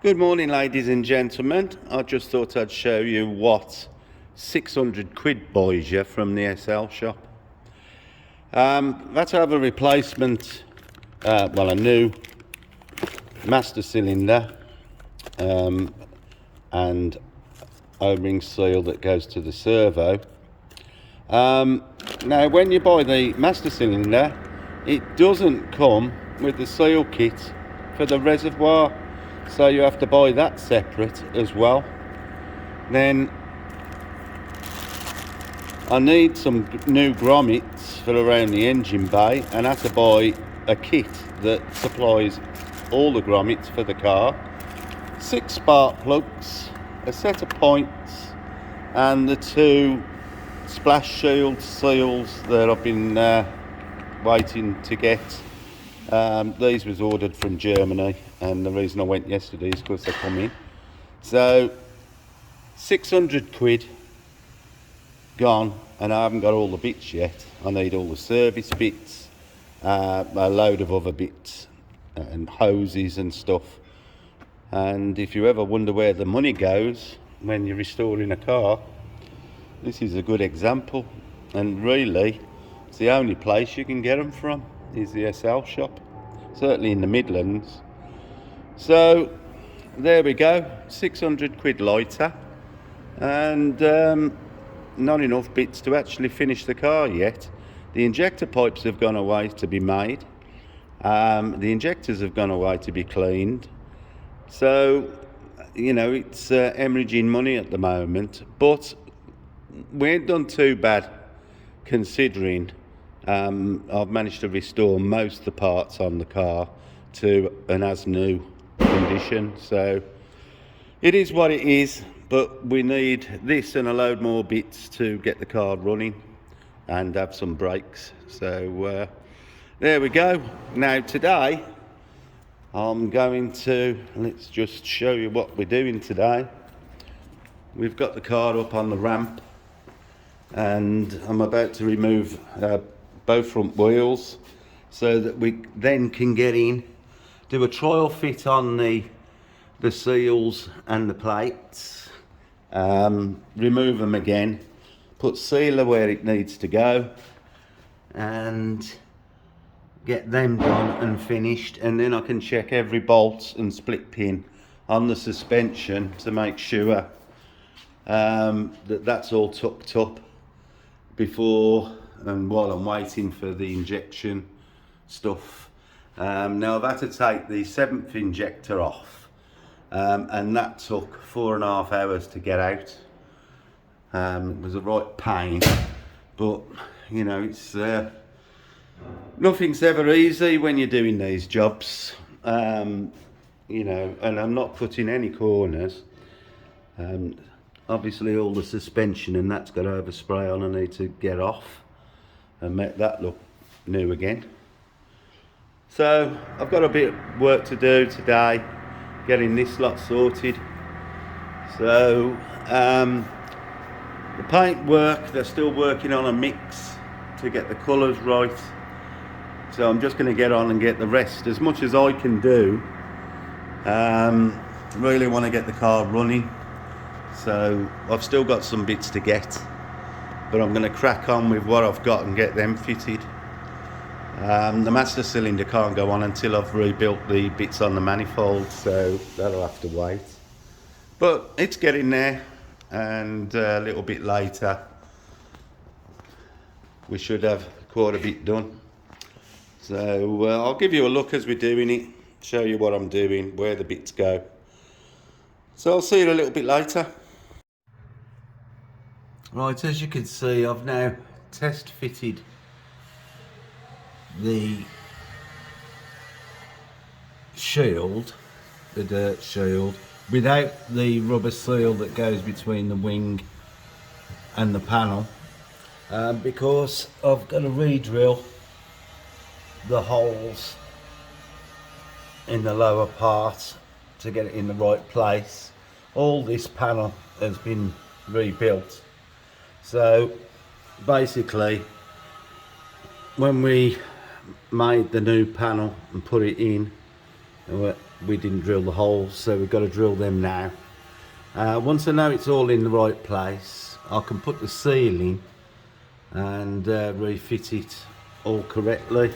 Good morning, ladies and gentlemen. I just thought I'd show you what 600 quid buys you from the SL shop. That's have a replacement, a new master cylinder and O-ring seal that goes to the servo. Now, when you buy the master cylinder, it doesn't come with the seal kit for the reservoir. So you have to buy that separate as well. Then I need some new grommets for around the engine bay, and I have to buy a kit that supplies all the grommets for the car, 6 spark plugs, a set of points, and the 2 splash shield seals that I've been waiting to get. These was ordered from Germany, and the reason I went yesterday is because they come in. So 600 quid gone, and I haven't got all the bits yet. I need all the service bits, a load of other bits and hoses and stuff. And if you ever wonder where the money goes when you're restoring a car, this is a good example. And really, it's the only place you can get them from is the SL shop, certainly in the Midlands. So there we go, 600 quid lighter, and not enough bits to actually finish the car yet. The injector pipes have gone away to be made, the injectors have gone away to be cleaned. So you know, it's hemorrhaging money at the moment, but we ain't done too bad considering I've managed to restore most of the parts on the car to an as new condition. So it is what it is, but we need this and a load more bits to get the car running and have some brakes. So there we go. Now today I'm going to, let's just show you what we're doing today. We've got the car up on the ramp, and I'm about to remove both front wheels so that we then can get in, do a trial fit on the seals and the plates, remove them again, put sealer where it needs to go, and get them done and finished. And then I can check every bolt and split pin on the suspension to make sure that that's all tucked up before and while I'm waiting for the injection stuff. Now I've had to take the 7th injector off, and that took 4.5 hours to get out. It was a right pain, but you know, it's nothing's ever easy when you're doing these jobs, you know, and I'm not cutting any corners. Obviously all the suspension and that's got overspray on, I need to get off and make that look new again. So I've got a bit of work to do today, getting this lot sorted. So the paint work, they're still working on a mix to get the colours right. So I'm just going to get on and get the rest as much as I can do. Really want to get the car running. So I've still got some bits to get, but I'm going to crack on with what I've got and get them fitted. The master cylinder can't go on until I've rebuilt the bits on the manifold, so that'll have to wait. But it's getting there, and a little bit later we should have quite a bit done. So I'll give you a look as we're doing it, show you what I'm doing, where the bits go. So I'll see you a little bit later. Right, as you can see, I've now test fitted the shield, the dirt shield, without the rubber seal that goes between the wing and the panel, because I've got to re-drill the holes in the lower part to get it in the right place. All this panel has been rebuilt. So basically, when we made the new panel and put it in, we didn't drill the holes, so we've got to drill them now. Once I know it's all in the right place, I can put the seal in and refit it all correctly.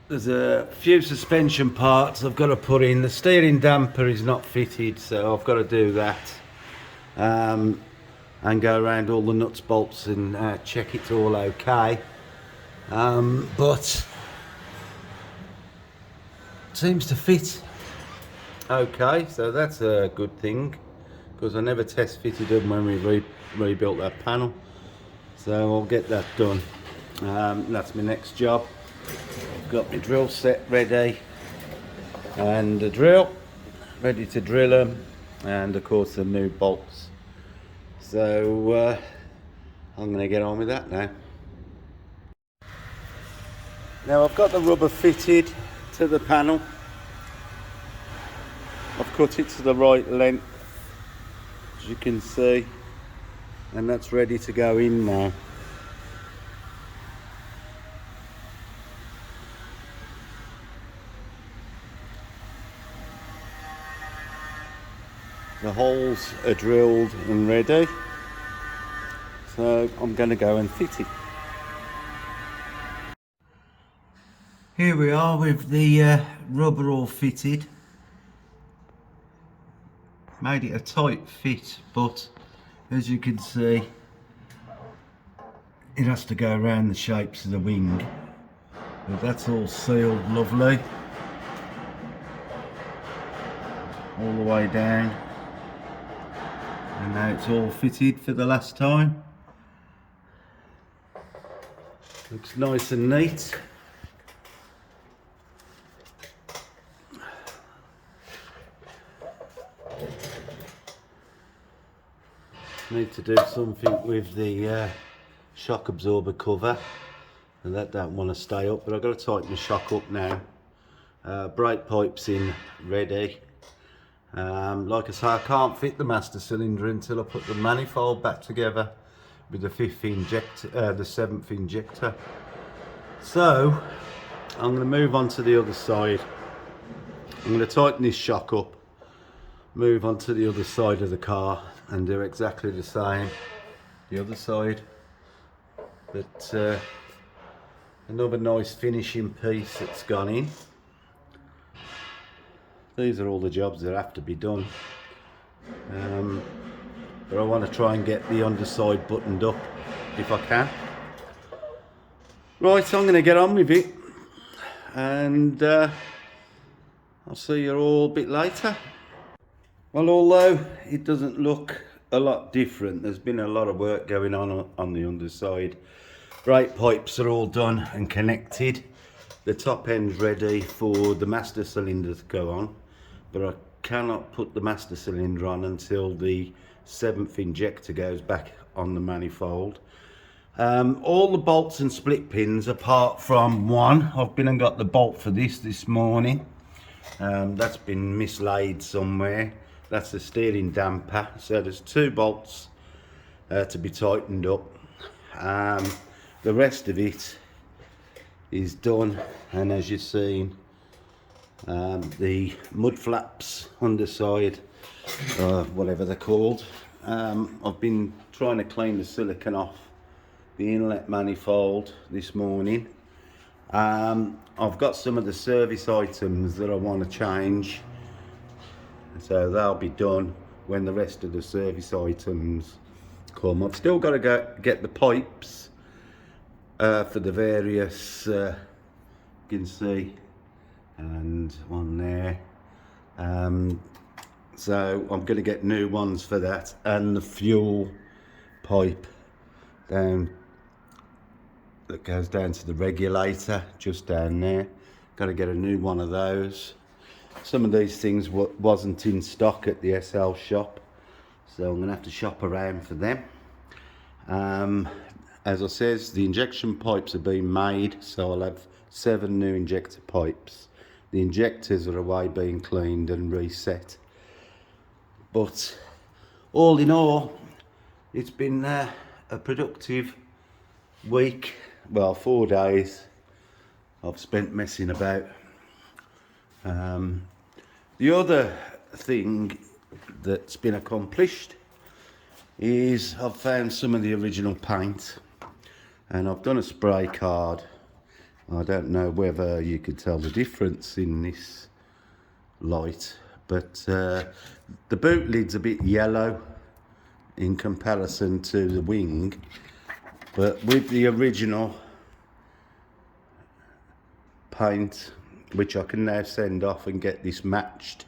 There's a few suspension parts I've got to put in. The steering damper is not fitted, so I've got to do that, and go around all the nuts, bolts, and check it's all okay. But it seems to fit okay, so that's a good thing, because I never test fitted them when we rebuilt that panel, so I'll get that done. That's my next job. I've got my drill set ready and the drill ready to drill them, and of course the new bolts. So I'm going to get on with that now. Now I've got the rubber fitted to the panel. I've cut it to the right length, as you can see, and that's ready to go in now. The holes are drilled and ready, so I'm going to go and fit it. Here we are with the rubber all fitted. Made it a tight fit, but as you can see, it has to go around the shapes of the wing. But that's all sealed lovely, all the way down. And now it's all fitted for the last time. Looks nice and neat. Need to do something with the shock absorber cover, and that don't want to stay up, but I've got to tighten the shock up now. Brake pipes in ready. Like I say, I can't fit the master cylinder until I put the manifold back together with the 7th injector. So I'm going to move on to the other side. I'm going to tighten this shock up, move on to the other side of the car, and do exactly the same the other side. But another nice finishing piece that's gone in. These are all the jobs that have to be done, but I want to try and get the underside buttoned up if I can. Right, so I'm going to get on with it, and I'll see you all a bit later. Well, although it doesn't look a lot different, there's been a lot of work going on the underside. Brake pipes are all done and connected. The top end's ready for the master cylinder to go on, but I cannot put the master cylinder on until the 7th injector goes back on the manifold. All the bolts and split pins apart from one, I've been and got the bolt for this morning. That's been mislaid somewhere. That's the steering damper, so there's 2 bolts to be tightened up. The rest of it is done, and as you've seen, the mud flaps underside, whatever they're called, I've been trying to clean the silicone off the inlet manifold this morning. I've got some of the service items that I want to change, so they'll be done when the rest of the service items come. I've still got to get the pipes for the various, you can see, and one there. So I'm going to get new ones for that, and the fuel pipe down that goes down to the regulator just down there. Got to get a new one of those. Some of these things wasn't in stock at the SL shop, so I'm going to have to shop around for them. As I says, the injection pipes are being made, so I'll have 7 new injector pipes. The injectors are away being cleaned and reset. But all in all, it's been a productive week, well, 4 days, I've spent messing about. The other thing that's been accomplished is I've found some of the original paint, and I've done a spray card. I don't know whether you could tell the difference in this light, but the boot lid's a bit yellow in comparison to the wing, but with the original paint, which I can now send off and get this matched,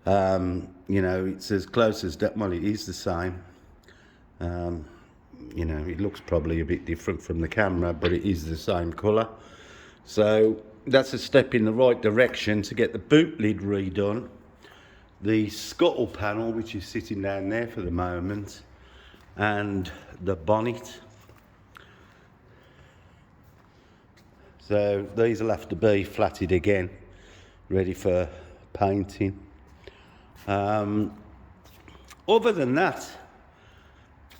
you know, it's as close as that. Well, it is the same. You know, it looks probably a bit different from the camera, but it is the same colour. So that's a step in the right direction to get the boot lid redone. The scuttle panel, which is sitting down there for the moment, and the bonnet. So these will have to be flatted again, ready for painting. Other than that,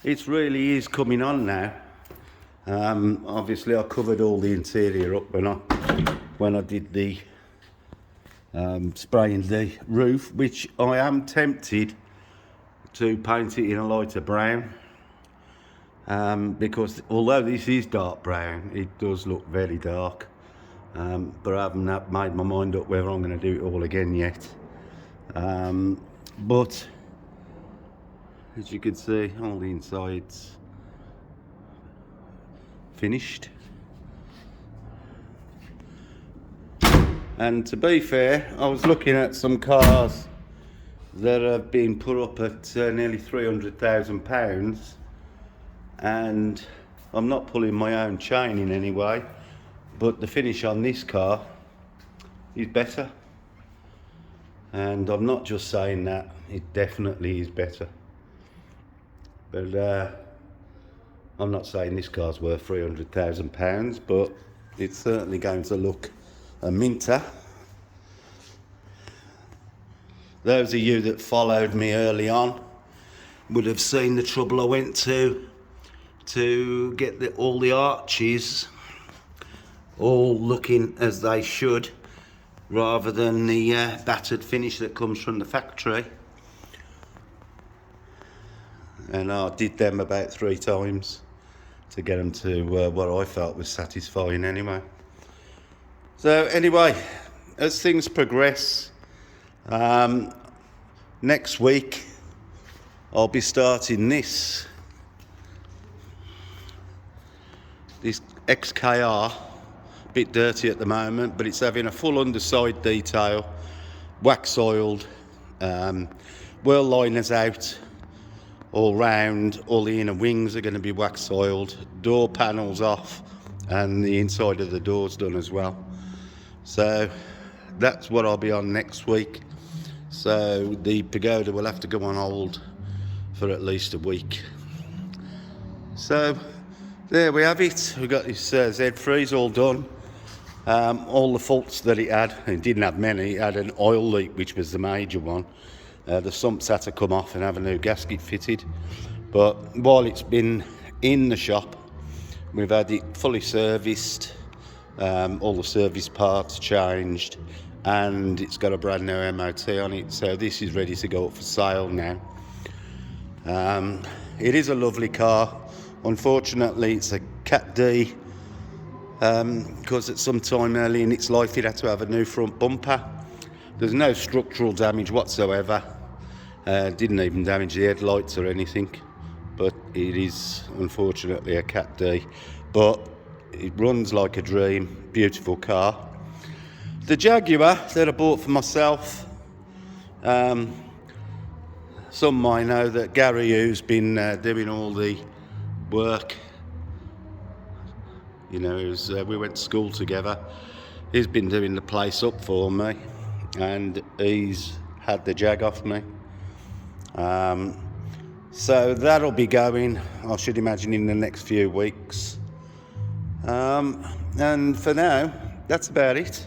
it really is coming on now. Obviously I covered all the interior up when I did the spraying the roof, which I am tempted to paint it in a lighter brown, because although this is dark brown, it does look very dark, but I haven't made my mind up whether I'm going to do it all again yet. But as you can see, all the insides finished. And to be fair, I was looking at some cars that have been put up at nearly £300,000, and I'm not pulling my own chain in any way, but the finish on this car is better. And I'm not just saying that, it definitely is better. But I'm not saying this car's worth £300,000, but it's certainly going to look a minter. Those of you that followed me early on would have seen the trouble I went to get all the arches all looking as they should, rather than the battered finish that comes from the factory. And I did them about 3 times to get them to what I felt was satisfying anyway. So anyway, as things progress, next week I'll be starting this XKR, a bit dirty at the moment, but it's having a full underside detail, wax oiled, whirl liners out all round, all the inner wings are going to be wax oiled, door panels off, and the inside of the doors done as well. So that's what I'll be on next week. So the Pagoda will have to go on hold for at least a week. So there we have it. We've got this Z3's all done. All the faults that it had, it didn't have many. It had an oil leak, which was the major one. The sumps had to come off and have a new gasket fitted. But while it's been in the shop, we've had it fully serviced, all the service parts changed, and it's got a brand new MOT on it. So this is ready to go up for sale now. It is a lovely car. Unfortunately, it's a Cat D, because at some time early in its life it had to have a new front bumper. There's no structural damage whatsoever. Didn't even damage the headlights or anything, but it is unfortunately a Cat D. But it runs like a dream, beautiful car. The Jaguar that I bought for myself, some might know that Gary, who's been doing all the work, you know, we went to school together, he's been doing the place up for me, and he's had the Jag off me. So that'll be going, I should imagine, in the next few weeks. And for now, that's about it.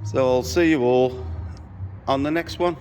So I'll see you all on the next one.